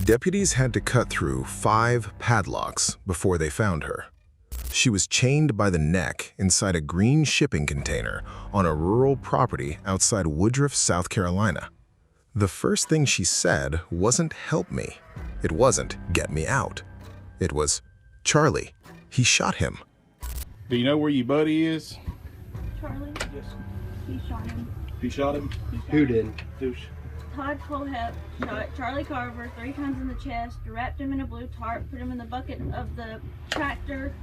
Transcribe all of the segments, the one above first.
Deputies had to cut through 5 padlocks before they found her. She was chained by the neck inside a green shipping container on a rural property outside Woodruff, South Carolina. The first thing she said wasn't "help me." It wasn't "get me out." It was, "Charlie, he shot him." Do you know where your buddy is? Charlie? Yes. He shot him. He shot him? Who did? Douche. Todd Kohlhepp shot Charlie Carver 3 times in the chest, wrapped him in a blue tarp, put him in the bucket of the tractor,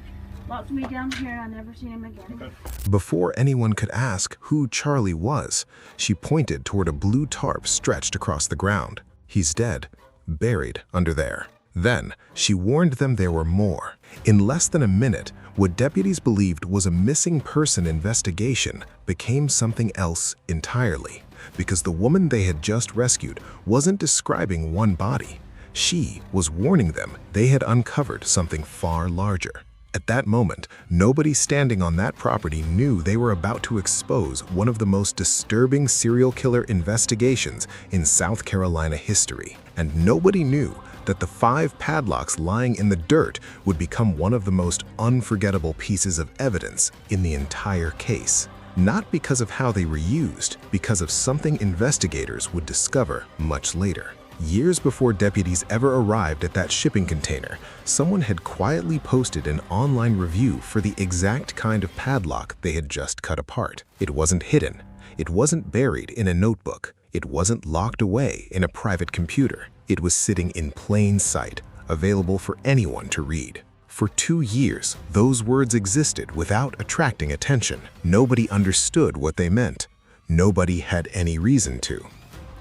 locked me down here, and I never seen him again. Okay. Before anyone could ask who Charlie was, she pointed toward a blue tarp stretched across the ground. "He's dead, buried under there." Then, she warned them there were more. In less than a minute, what deputies believed was a missing person investigation became something else entirely, because the woman they had just rescued wasn't describing one body. She was warning them they had uncovered something far larger. At that moment, nobody standing on that property knew they were about to expose one of the most disturbing serial killer investigations in South Carolina history. And nobody knew that the 5 padlocks lying in the dirt would become one of the most unforgettable pieces of evidence in the entire case. Not because of how they were used, because of something investigators would discover much later. Years before deputies ever arrived at that shipping container, someone had quietly posted an online review for the exact kind of padlock they had just cut apart. It wasn't hidden. It wasn't buried in a notebook. It wasn't locked away in a private computer. It was sitting in plain sight, available for anyone to read. For 2 years, those words existed without attracting attention. Nobody understood what they meant. Nobody had any reason to.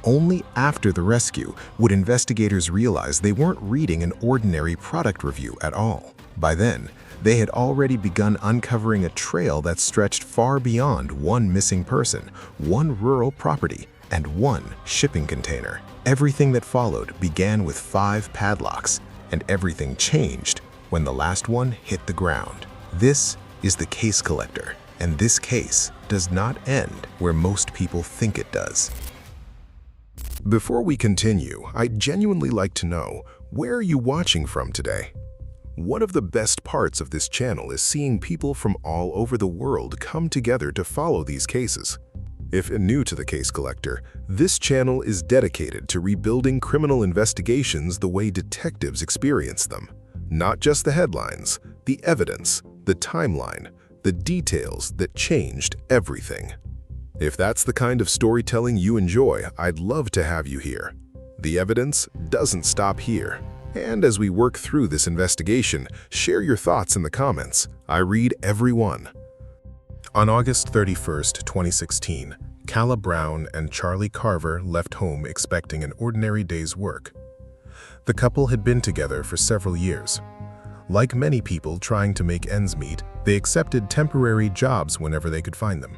Only after the rescue would investigators realize they weren't reading an ordinary product review at all. By then, they had already begun uncovering a trail that stretched far beyond one missing person, one rural property, and one shipping container. Everything that followed began with 5 padlocks, and everything changed when the last one hit the ground. This is the Case Collector, and this case does not end where most people think it does. Before we continue, I'd genuinely like to know, where are you watching from today? One of the best parts of this channel is seeing people from all over the world come together to follow these cases. If new to the Case Collector, this channel is dedicated to rebuilding criminal investigations the way detectives experience them. Not just the headlines, the evidence, the timeline, the details that changed everything. If that's the kind of storytelling you enjoy, I'd love to have you here. The evidence doesn't stop here. And as we work through this investigation, share your thoughts in the comments. I read every one. On August 31st, 2016, Calla Brown and Charlie Carver left home expecting an ordinary day's work. The couple had been together for several years. Like many people trying to make ends meet, they accepted temporary jobs whenever they could find them.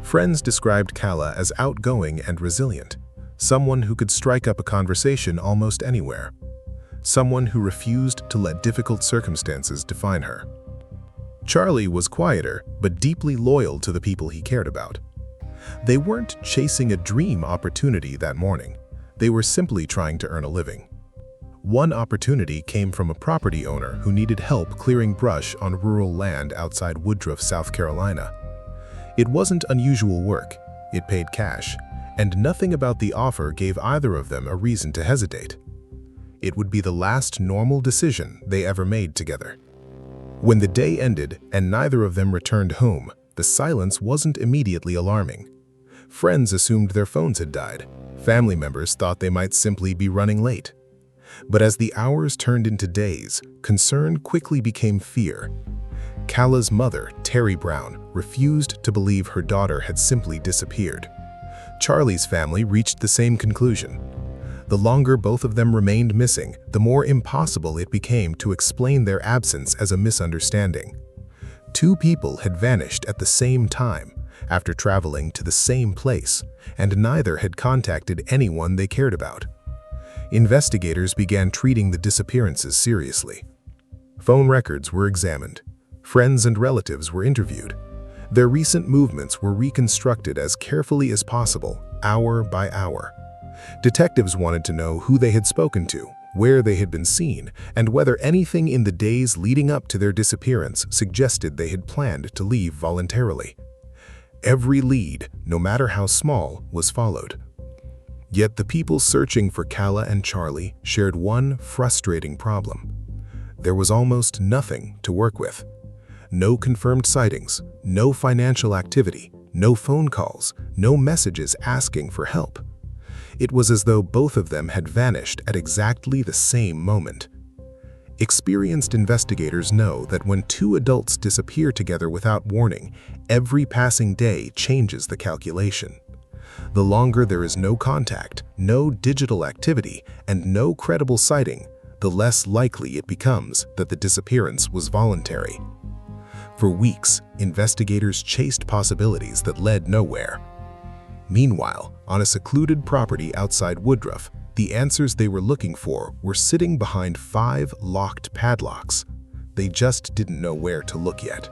Friends described Calla as outgoing and resilient, someone who could strike up a conversation almost anywhere, someone who refused to let difficult circumstances define her. Charlie was quieter, but deeply loyal to the people he cared about. They weren't chasing a dream opportunity that morning. They were simply trying to earn a living. One opportunity came from a property owner who needed help clearing brush on rural land outside Woodruff, South Carolina. It wasn't unusual work, it paid cash, and nothing about the offer gave either of them a reason to hesitate. It would be the last normal decision they ever made together. When the day ended and neither of them returned home, the silence wasn't immediately alarming. Friends assumed their phones had died. Family members thought they might simply be running late. But as the hours turned into days, concern quickly became fear. Calla's mother, Terry Brown, refused to believe her daughter had simply disappeared. Charlie's family reached the same conclusion. The longer both of them remained missing, the more impossible it became to explain their absence as a misunderstanding. 2 people had vanished at the same time, after traveling to the same place, and neither had contacted anyone they cared about. Investigators began treating the disappearances seriously. Phone records were examined. Friends and relatives were interviewed. Their recent movements were reconstructed as carefully as possible, hour by hour. Detectives wanted to know who they had spoken to, where they had been seen, and whether anything in the days leading up to their disappearance suggested they had planned to leave voluntarily. Every lead, no matter how small, was followed. Yet the people searching for Kala and Charlie shared one frustrating problem. There was almost nothing to work with. No confirmed sightings, no financial activity, no phone calls, no messages asking for help. It was as though both of them had vanished at exactly the same moment. Experienced investigators know that when two adults disappear together without warning, every passing day changes the calculation. The longer there is no contact, no digital activity, and no credible sighting, the less likely it becomes that the disappearance was voluntary. For weeks, investigators chased possibilities that led nowhere. Meanwhile, on a secluded property outside Woodruff, the answers they were looking for were sitting behind 5 locked padlocks. They just didn't know where to look yet.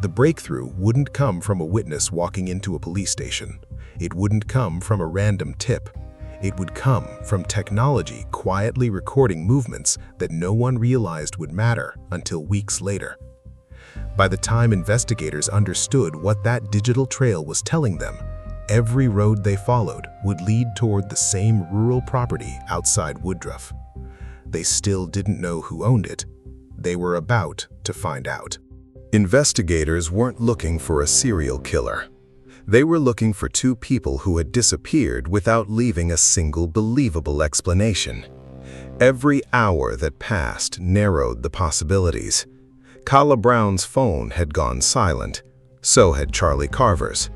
The breakthrough wouldn't come from a witness walking into a police station. It wouldn't come from a random tip. It would come from technology quietly recording movements that no one realized would matter until weeks later. By the time investigators understood what that digital trail was telling them, every road they followed would lead toward the same rural property outside Woodruff. They still didn't know who owned it. They were about to find out. Investigators weren't looking for a serial killer. They were looking for 2 people who had disappeared without leaving a single believable explanation. Every hour that passed narrowed the possibilities. Kala Brown's phone had gone silent. So had Charlie Carver's.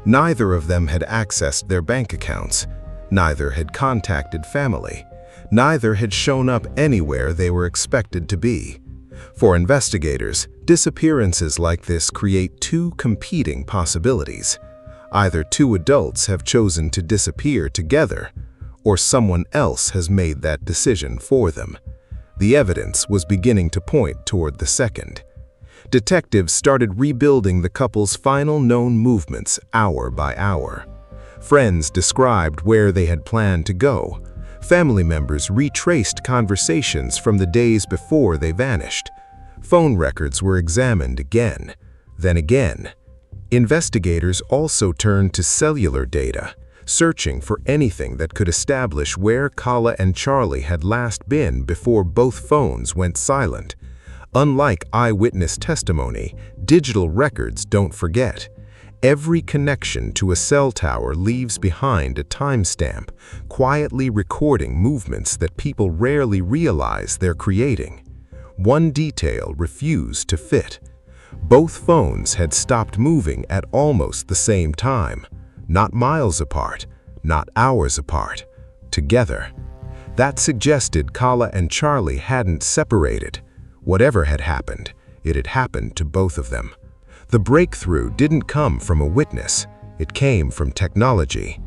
Neither of them had accessed their bank accounts. Neither had contacted family. Neither had shown up anywhere they were expected to be. For investigators, disappearances like this create 2 competing possibilities. Either 2 adults have chosen to disappear together, or someone else has made that decision for them. The evidence was beginning to point toward the second. Detectives started rebuilding the couple's final known movements hour by hour. Friends described where they had planned to go. Family members retraced conversations from the days before they vanished. Phone records were examined again, then again. Investigators also turned to cellular data, searching for anything that could establish where Kala and Charlie had last been before both phones went silent. Unlike eyewitness testimony, digital records don't forget. Every connection to a cell tower leaves behind a timestamp, quietly recording movements that people rarely realize they're creating. One detail refused to fit. Both phones had stopped moving at almost the same time, not miles apart, not hours apart, together. That suggested Kala and Charlie hadn't separated. Whatever had happened, it had happened to both of them. The breakthrough didn't come from a witness, it came from technology.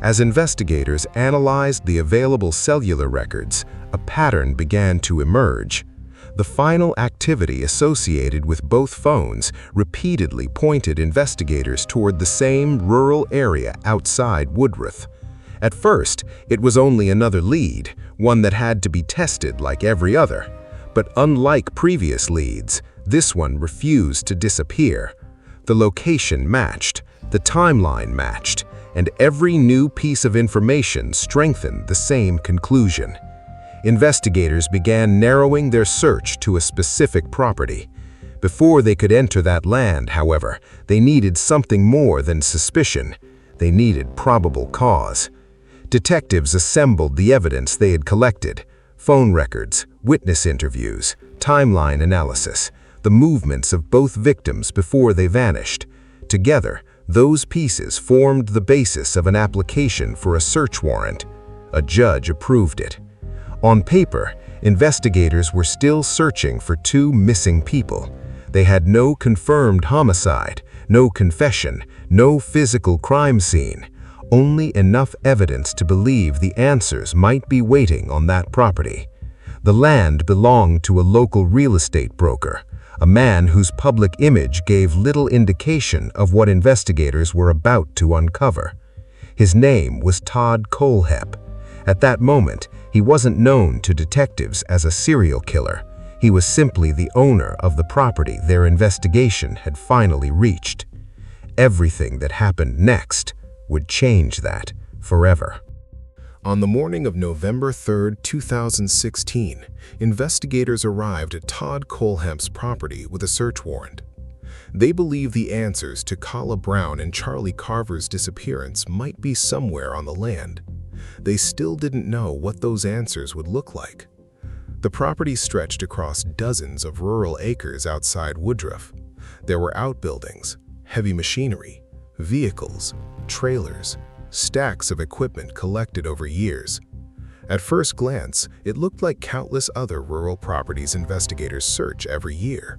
As investigators analyzed the available cellular records, a pattern began to emerge. The final activity associated with both phones repeatedly pointed investigators toward the same rural area outside Woodruff. At first, it was only another lead, one that had to be tested like every other. But unlike previous leads, this one refused to disappear. The location matched, the timeline matched, and every new piece of information strengthened the same conclusion. Investigators began narrowing their search to a specific property. Before they could enter that land, however, they needed something more than suspicion. They needed probable cause. Detectives assembled the evidence they had collected: phone records, witness interviews, timeline analysis, the movements of both victims before they vanished. Together, those pieces formed the basis of an application for a search warrant. A judge approved it. On paper, investigators were still searching for 2 missing people. They had no confirmed homicide, no confession, no physical crime scene, only enough evidence to believe the answers might be waiting on that property. The land belonged to a local real estate broker, a man whose public image gave little indication of what investigators were about to uncover. His name was Todd Kohlhepp, At that moment, he wasn't known to detectives as a serial killer. He was simply the owner of the property their investigation had finally reached. Everything that happened next would change that forever. On the morning of November 3, 2016, investigators arrived at Todd Kohlhepp's property with a search warrant. They believe the answers to Kala Brown and Charlie Carver's disappearance might be somewhere on the land. They still didn't know what those answers would look like. The property stretched across dozens of rural acres outside Woodruff. There were outbuildings, heavy machinery, vehicles, trailers, stacks of equipment collected over years. At first glance, it looked like countless other rural properties investigators search every year.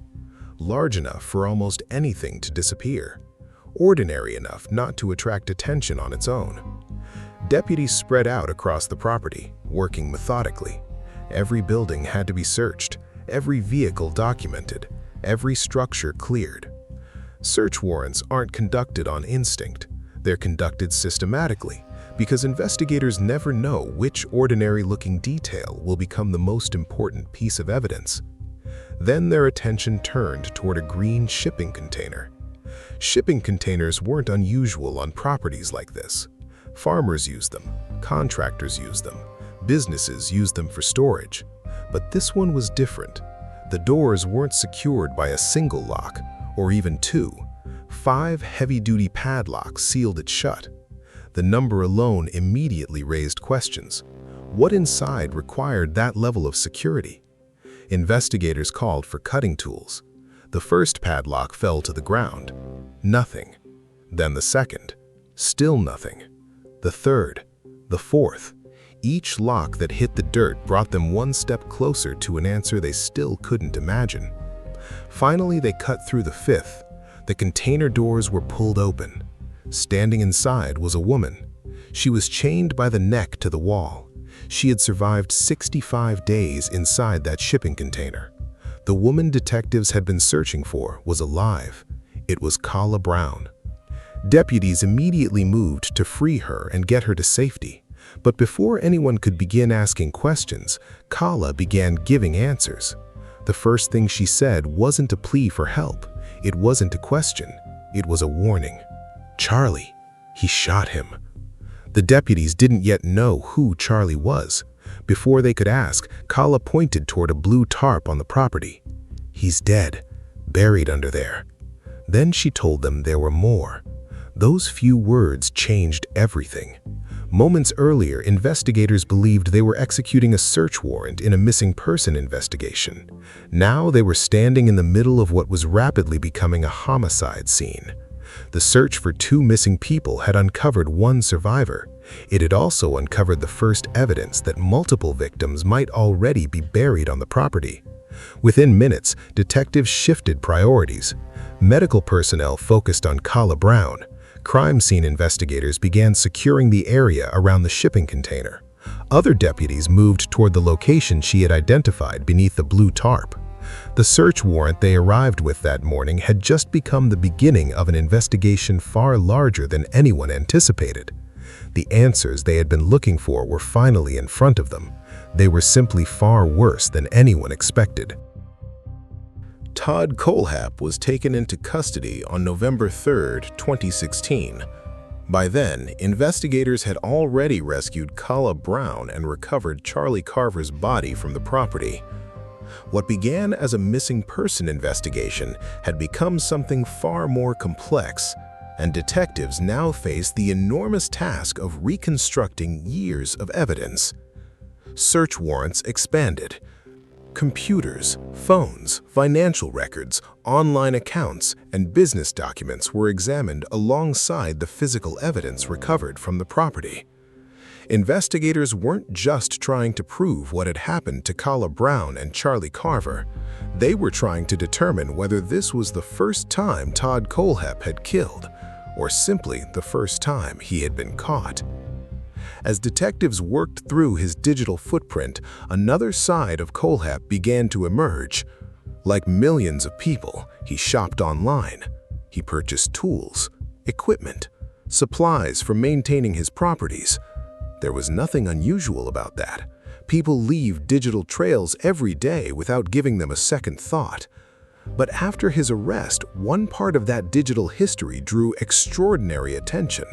Large enough for almost anything to disappear. Ordinary enough not to attract attention on its own. Deputies spread out across the property, working methodically. Every building had to be searched, every vehicle documented, every structure cleared. Search warrants aren't conducted on instinct. They're conducted systematically, because investigators never know which ordinary-looking detail will become the most important piece of evidence. Then their attention turned toward a green shipping container. Shipping containers weren't unusual on properties like this. Farmers used them, contractors used them, businesses used them for storage. But this one was different. The doors weren't secured by a single lock, or even two. 5 heavy-duty padlocks sealed it shut. The number alone immediately raised questions. What inside required that level of security? Investigators called for cutting tools. The first padlock fell to the ground. Nothing. Then the second. Still nothing. The third. The fourth. Each lock that hit the dirt brought them one step closer to an answer they still couldn't imagine. Finally, they cut through the fifth. The container doors were pulled open. Standing inside was a woman. She was chained by the neck to the wall. She had survived 65 days inside that shipping container. The woman detectives had been searching for was alive. It was Kala Brown. Deputies immediately moved to free her and get her to safety. But before anyone could begin asking questions, Kala began giving answers. The first thing she said wasn't a plea for help. It wasn't a question. It was a warning. Charlie. He shot him. The deputies didn't yet know who Charlie was. Before they could ask, Kala pointed toward a blue tarp on the property. He's dead, buried under there. Then she told them there were more. Those few words changed everything. Moments earlier, investigators believed they were executing a search warrant in a missing person investigation. Now they were standing in the middle of what was rapidly becoming a homicide scene. The search for 2 missing people had uncovered one survivor. It had also uncovered the first evidence that multiple victims might already be buried on the property. Within minutes, detectives shifted priorities. Medical personnel focused on Kala Brown. Crime scene investigators began securing the area around the shipping container. Other deputies moved toward the location she had identified beneath the blue tarp. The search warrant they arrived with that morning had just become the beginning of an investigation far larger than anyone anticipated. The answers they had been looking for were finally in front of them. They were simply far worse than anyone expected. Todd Kohlhepp was taken into custody on November 3, 2016. By then, investigators had already rescued Kala Brown and recovered Charlie Carver's body from the property. What began as a missing person investigation had become something far more complex, and detectives now faced the enormous task of reconstructing years of evidence. Search warrants expanded. Computers, phones, financial records, online accounts, and business documents were examined alongside the physical evidence recovered from the property. Investigators weren't just trying to prove what had happened to Kala Brown and Charlie Carver. They were trying to determine whether this was the first time Todd Kohlhepp had killed, or simply the first time he had been caught. As detectives worked through his digital footprint, another side of Kohlhepp began to emerge. Like millions of people, he shopped online. He purchased tools, equipment, supplies for maintaining his properties. There was nothing unusual about that. People leave digital trails every day without giving them a second thought. But after his arrest, one part of that digital history drew extraordinary attention.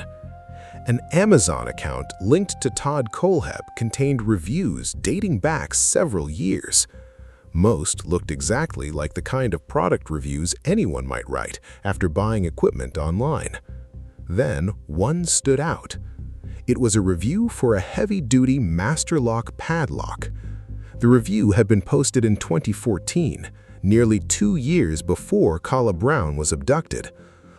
An Amazon account linked to Todd Kohlhepp contained reviews dating back several years. Most looked exactly like the kind of product reviews anyone might write after buying equipment online. Then one stood out. It was a review for a heavy-duty master lock padlock. The review had been posted in 2014, nearly 2 years before Kala Brown was abducted,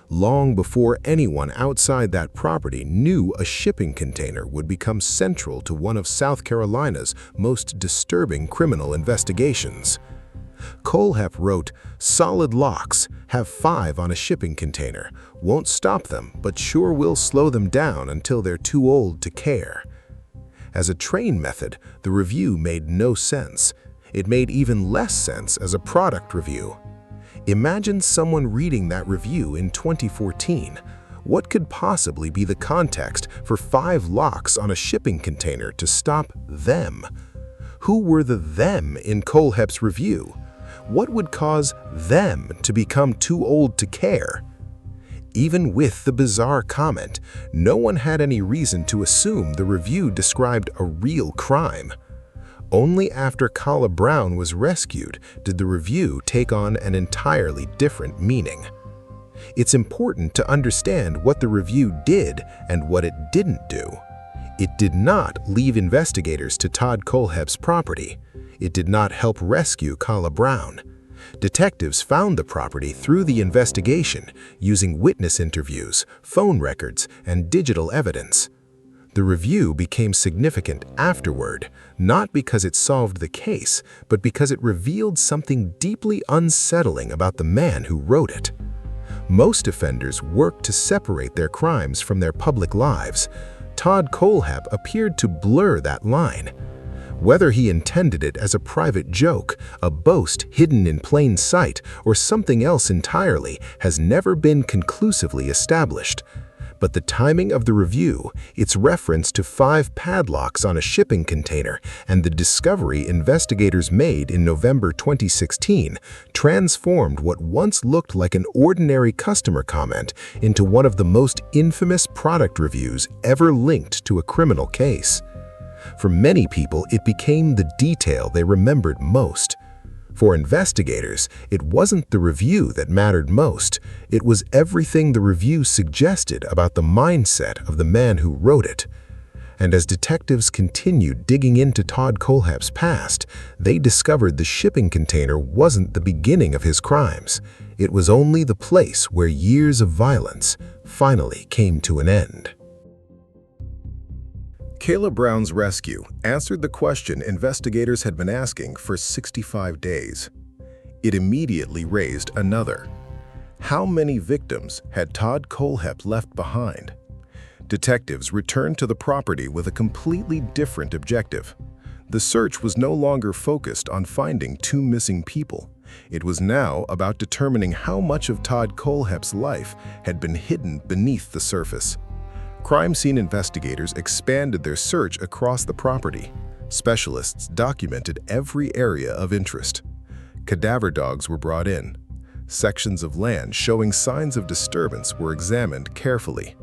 long before anyone outside that property knew a shipping container would become central to one of South Carolina's most disturbing criminal investigations. Kohlhepp wrote, "Solid locks, have 5 on a shipping container. Won't stop them, but sure will slow them down until they're too old to care." As a train method, the review made no sense. It made even less sense as a product review. Imagine someone reading that review in 2014. What could possibly be the context for 5 locks on a shipping container to stop them? Who were the them in Kohlhepp's review? What would cause them to become too old to care? Even with the bizarre comment, no one had any reason to assume the review described a real crime. Only after Kala Brown was rescued did the review take on an entirely different meaning. It's important to understand what the review did and what it didn't do. It did not leave investigators to Todd Kohlhepp's property. It did not help rescue Kala Brown. Detectives found the property through the investigation using witness interviews, phone records, and digital evidence. The review became significant afterward, not because it solved the case, but because it revealed something deeply unsettling about the man who wrote it. Most offenders work to separate their crimes from their public lives. Todd Kohlhepp appeared to blur that line. Whether he intended it as a private joke, a boast hidden in plain sight, or something else entirely has never been conclusively established. But the timing of the review, its reference to 5 padlocks on a shipping container, and the discovery investigators made in November 2016 transformed what once looked like an ordinary customer comment into one of the most infamous product reviews ever linked to a criminal case. For many people, it became the detail they remembered most. For investigators, it wasn't the review that mattered most. It was everything the review suggested about the mindset of the man who wrote it. And as detectives continued digging into Todd Kohlhepp's past, they discovered the shipping container wasn't the beginning of his crimes. It was only the place where years of violence finally came to an end. Kala Brown's rescue answered the question investigators had been asking for 65 days. It immediately raised another. How many victims had Todd Kohlhepp left behind? Detectives returned to the property with a completely different objective. The search was no longer focused on finding 2 missing people. It was now about determining how much of Todd Kohlhepp's life had been hidden beneath the surface. Crime scene investigators expanded their search across the property. Specialists documented every area of interest. Cadaver dogs were brought in. Sections of land showing signs of disturbance were examined carefully.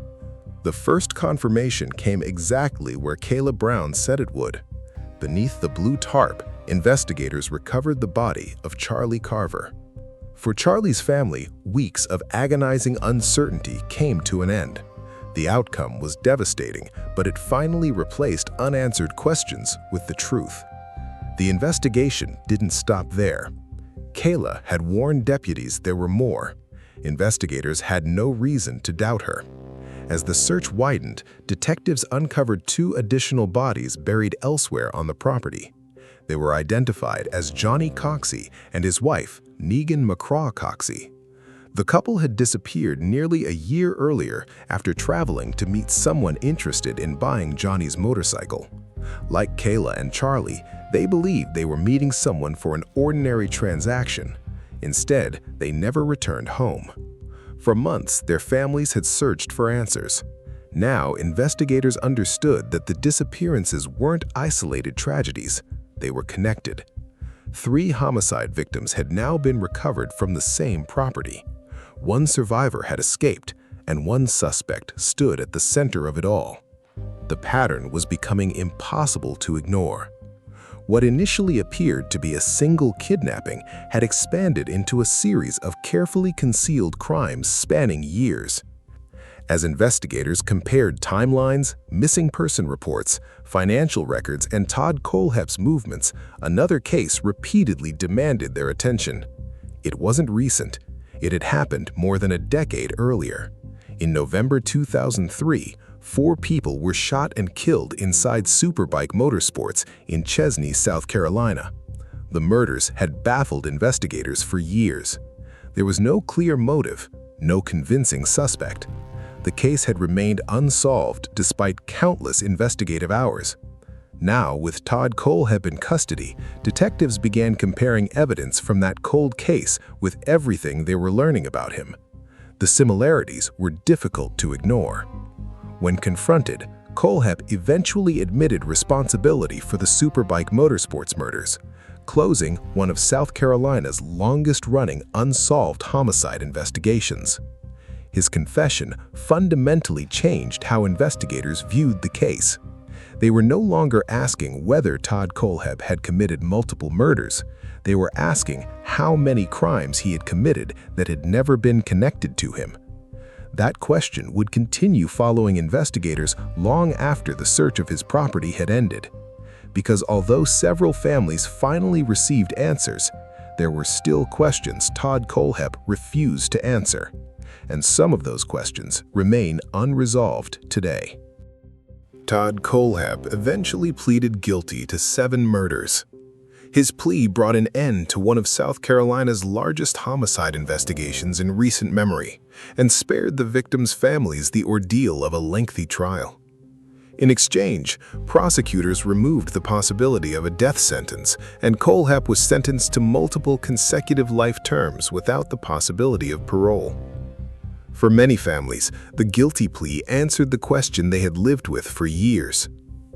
The first confirmation came exactly where Kala Brown said it would. Beneath the blue tarp, investigators recovered the body of Charlie Carver. For Charlie's family, weeks of agonizing uncertainty came to an end. The outcome was devastating, but it finally replaced unanswered questions with the truth. The investigation didn't stop there. Kala had warned deputies there were more. Investigators had no reason to doubt her. As the search widened, detectives uncovered 2 additional bodies buried elsewhere on the property. They were identified as Johnny Coxie and his wife, Meagan Coxie. The couple had disappeared nearly a year earlier after traveling to meet someone interested in buying Johnny's motorcycle. Like Kala and Charlie, they believed they were meeting someone for an ordinary transaction. Instead, they never returned home. For months, their families had searched for answers. Now, investigators understood that the disappearances weren't isolated tragedies. They were connected. 3 homicide victims had now been recovered from the same property. 1 survivor had escaped, and 1 suspect stood at the center of it all. The pattern was becoming impossible to ignore. What initially appeared to be a single kidnapping had expanded into a series of carefully concealed crimes spanning years. As investigators compared timelines, missing person reports, financial records, and Todd Kohlhepp's movements, another case repeatedly demanded their attention. It wasn't recent. It had happened more than a decade earlier. In November 2003, 4 people were shot and killed inside Superbike Motorsports in Chesnee, South Carolina. The murders had baffled investigators for years. There was no clear motive, no convincing suspect. The case had remained unsolved despite countless investigative hours. Now, with Todd Kohlhepp in custody, detectives began comparing evidence from that cold case with everything they were learning about him. The similarities were difficult to ignore. When confronted, Kohlhepp eventually admitted responsibility for the Superbike Motorsports murders, closing one of South Carolina's longest-running unsolved homicide investigations. His confession fundamentally changed how investigators viewed the case. They were no longer asking whether Todd Kohlhepp had committed multiple murders. They were asking how many crimes he had committed that had never been connected to him. That question would continue following investigators long after the search of his property had ended. Because although several families finally received answers, there were still questions Todd Kohlhepp refused to answer. And some of those questions remain unresolved today. Todd Kohlhepp eventually pleaded guilty to 7 murders. His plea brought an end to one of South Carolina's largest homicide investigations in recent memory and spared the victims' families the ordeal of a lengthy trial. In exchange, prosecutors removed the possibility of a death sentence, and Kohlhepp was sentenced to multiple consecutive life terms without the possibility of parole. For many families, the guilty plea answered the question they had lived with for years: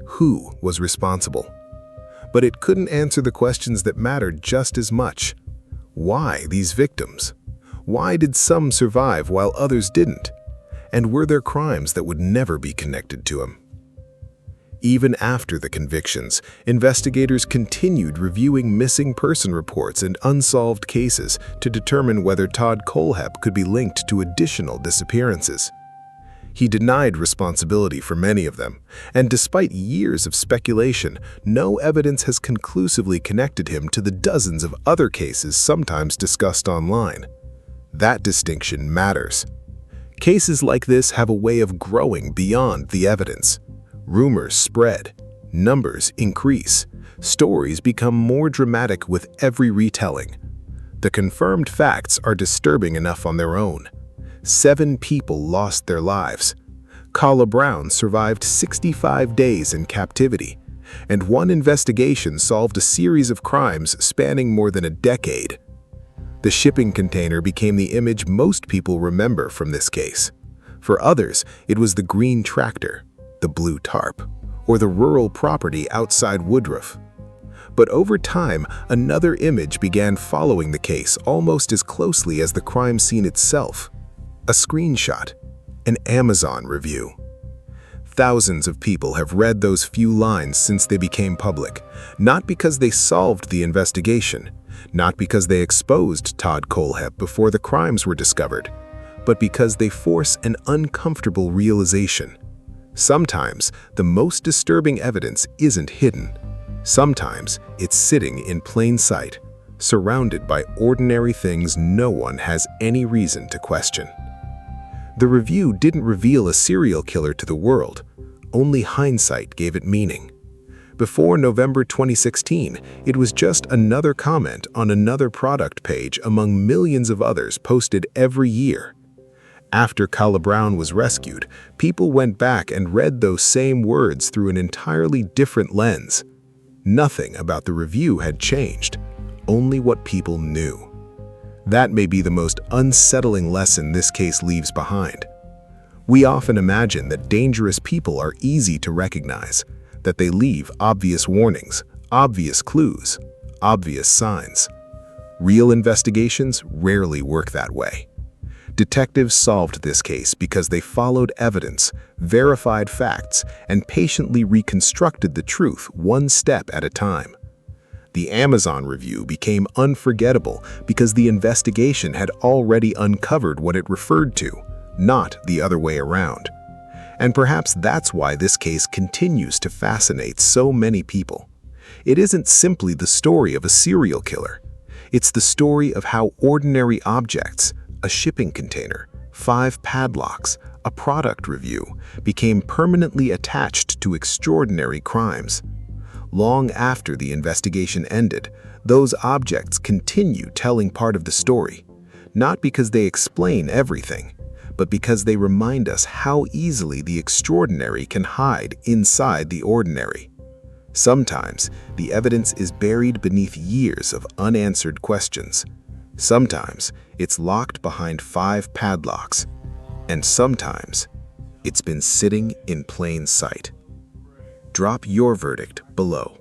who was responsible? But it couldn't answer the questions that mattered just as much. Why these victims? Why did some survive while others didn't? And were there crimes that would never be connected to him? Even after the convictions, investigators continued reviewing missing person reports and unsolved cases to determine whether Todd Kohlhepp could be linked to additional disappearances. He denied responsibility for many of them, and despite years of speculation, no evidence has conclusively connected him to the dozens of other cases sometimes discussed online. That distinction matters. Cases like this have a way of growing beyond the evidence. Rumors spread, numbers increase, stories become more dramatic with every retelling. The confirmed facts are disturbing enough on their own. 7 people lost their lives. Carla Brown survived 65 days in captivity, and one investigation solved a series of crimes spanning more than a decade. The shipping container became the image most people remember from this case. For others, it was the green tractor, the blue tarp, or the rural property outside Woodruff. But over time, another image began following the case almost as closely as the crime scene itself. A screenshot, an Amazon review. Thousands of people have read those few lines since they became public, not because they solved the investigation, not because they exposed Todd Kohlhepp before the crimes were discovered, but because they force an uncomfortable realization. Sometimes, the most disturbing evidence isn't hidden. Sometimes, it's sitting in plain sight, surrounded by ordinary things no one has any reason to question. The review didn't reveal a serial killer to the world. Only hindsight gave it meaning. Before November 2016, it was just another comment on another product page among millions of others posted every year. After Carla Brown was rescued, people went back and read those same words through an entirely different lens. Nothing about the review had changed, only what people knew. That may be the most unsettling lesson this case leaves behind. We often imagine that dangerous people are easy to recognize, that they leave obvious warnings, obvious clues, obvious signs. Real investigations rarely work that way. Detectives solved this case because they followed evidence, verified facts, and patiently reconstructed the truth one step at a time. The Amazon review became unforgettable because the investigation had already uncovered what it referred to, not the other way around. And perhaps that's why this case continues to fascinate so many people. It isn't simply the story of a serial killer. It's the story of how ordinary objects, a shipping container, 5 padlocks, a product review, became permanently attached to extraordinary crimes. Long after the investigation ended, those objects continue telling part of the story, not because they explain everything, but because they remind us how easily the extraordinary can hide inside the ordinary. Sometimes, the evidence is buried beneath years of unanswered questions. Sometimes, it's locked behind 5 padlocks. And sometimes, it's been sitting in plain sight. Drop your verdict below.